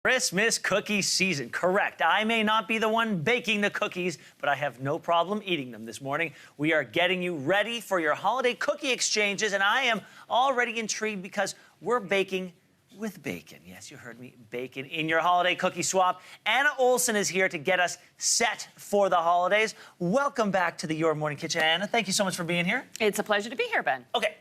Christmas cookie season, correct. I may not be the one baking the cookies, but I have no problem eating them this morning. We are getting you ready for your holiday cookie exchanges, and I am already intrigued because we're baking with bacon. Yes, you heard me, bacon in your holiday cookie swap. Anna Olson is here to get us set for the holidays. Welcome back to the Your Morning Kitchen, Anna. Thank you so much for being here. It's a pleasure to be here, Ben. Okay,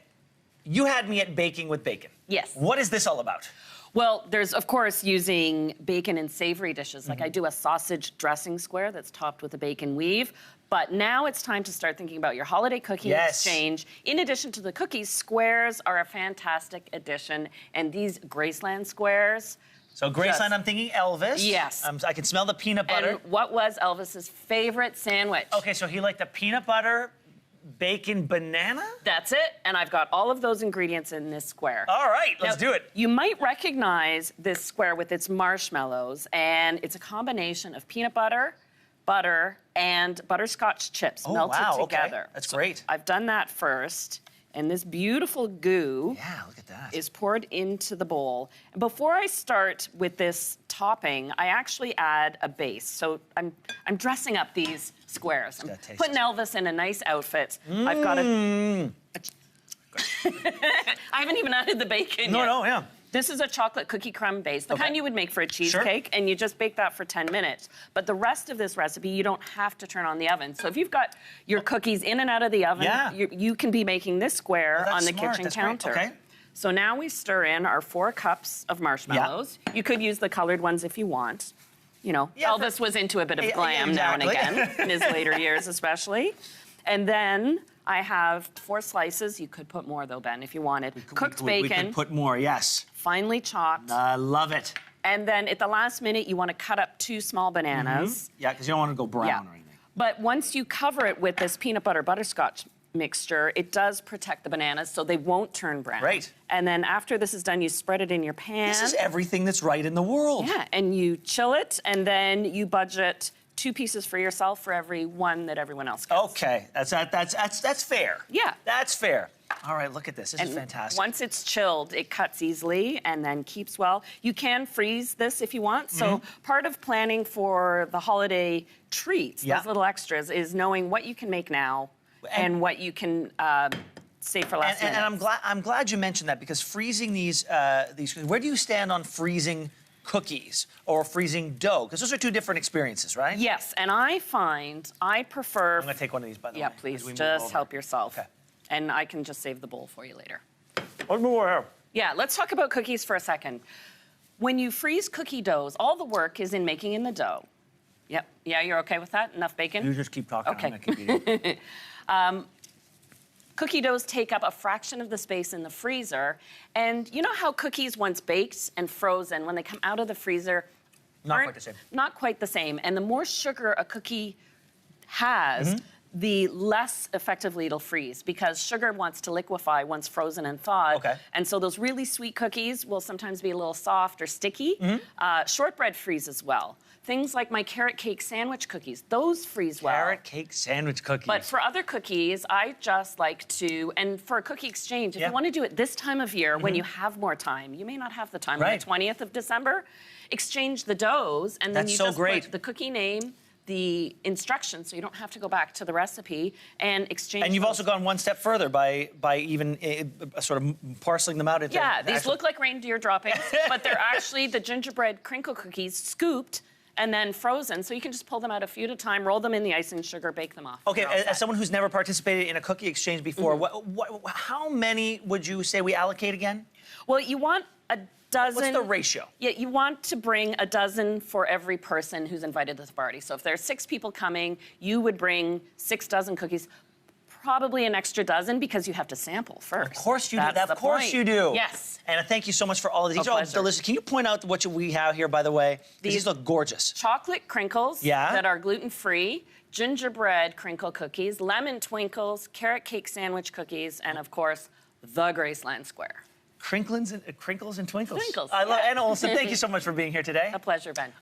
you had me at baking with bacon. Yes. What is this all about? Well, there's, of course, using bacon in savory dishes. Like I do a sausage dressing square that's topped with a bacon weave. But now it's time to start thinking about your holiday cookie exchange. In addition to the cookies, squares are a fantastic addition. And these Graceland squares... So Graceland, I'm thinking Elvis. Yes. I can smell the peanut butter. And what was Elvis's favorite sandwich? Okay, so he liked the peanut butter, bacon, banana? That's it. And I've got all of those ingredients in this square. All right, let's do it. You might recognize this square with its marshmallows, and it's a combination of peanut butter, butter, and butterscotch chips melted together. Okay. That's great. I've done that first, and this beautiful goo look at that. is poured into the bowl. And before I start with this topping, I actually add a base. So I'm dressing up these squares. I'm putting Elvis in a nice outfit. I've got a... I haven't even added the bacon yet. No. This is a chocolate cookie crumb base, the kind you would make for a cheesecake, and you just bake that for 10 minutes. But the rest of this recipe, you don't have to turn on the oven. So if you've got your cookies in and out of the oven, you can be making this square on the kitchen counter. Okay. So now we stir in our 4 cups of marshmallows. You could use the colored ones if you want. You know, Elvis was into a bit of glam now and again, in his later years especially. And then I have 4 slices. You could put more, though, Ben, if you wanted. Cooked bacon. We could put more, yes. Finely chopped. I love it. And then at the last minute, you want to cut up 2 small bananas. Yeah, because you don't want to go brown or anything. But once you cover it with this peanut butter butterscotch mixture, it does protect the bananas so they won't turn brown. Right. And then after this is done, you spread it in your pan. This is everything that's right in the world. Yeah, and you chill it, and then you budget 2 pieces for yourself for every one that everyone else gets. Okay, that's fair. Yeah. That's fair. All right, look at this. This is fantastic. Once it's chilled, it cuts easily and then keeps well. You can freeze this if you want. So part of planning for the holiday treats, those little extras, is knowing what you can make now and what you can save for last minute. And I'm glad you mentioned that, because freezing these, where do you stand on freezing cookies or freezing dough? Because those are 2 different experiences, right? Yes, and I find I prefer... I'm going to take one of these, by the way. Yeah, please, just help yourself. Okay. And I can just save the bowl for you later. One more here. Yeah, let's talk about cookies for a second. When you freeze cookie doughs, all the work is in making in the dough. Yep. Yeah, you're okay with that? Enough bacon? You just keep talking. Okay. I'm going to keep eating. Cookie doughs take up a fraction of the space in the freezer. And you know how cookies, once baked and frozen, when they come out of the freezer, Not quite the same. Not quite the same. And the more sugar a cookie has, the less effectively it'll freeze, because sugar wants to liquefy once frozen and thawed. Okay. And so those really sweet cookies will sometimes be a little soft or sticky. Shortbread freezes well. Things like my carrot cake sandwich cookies, those freeze well. Carrot cake sandwich cookies. But for other cookies, I just like to, and for a cookie exchange, if you want to do it this time of year when you have more time, you may not have the time on the 20th of December, exchange the doughs, and then you just put the cookie name, the instructions, so you don't have to go back to the recipe, and exchange. And you've also gone one step further by even sort of parceling them out into... Yeah, these look like reindeer droppings, but they're actually the gingerbread crinkle cookies scooped and then frozen, so you can just pull them out a few at a time, roll them in the icing sugar, bake them off. Okay, as someone who's never participated in a cookie exchange before, how many would you say we allocate again? Well, you want a dozen. What's the ratio? Yeah, you want to bring a dozen for every person who's invited to the party. So if there's 6 people coming, you would bring 6 dozen cookies. Probably an extra dozen, because you have to sample first. Of course you do. Of course you do. Yes. Anna, thank you so much for all of these. Oh, delicious. Can you point out what we have here, by the way? These look gorgeous. Chocolate crinkles that are gluten-free, gingerbread crinkle cookies, lemon twinkles, carrot cake sandwich cookies, and of course, the Graceland square. Crinkles and twinkles. Twinkles. I love Anna Olson. Thank you so much for being here today. A pleasure, Ben.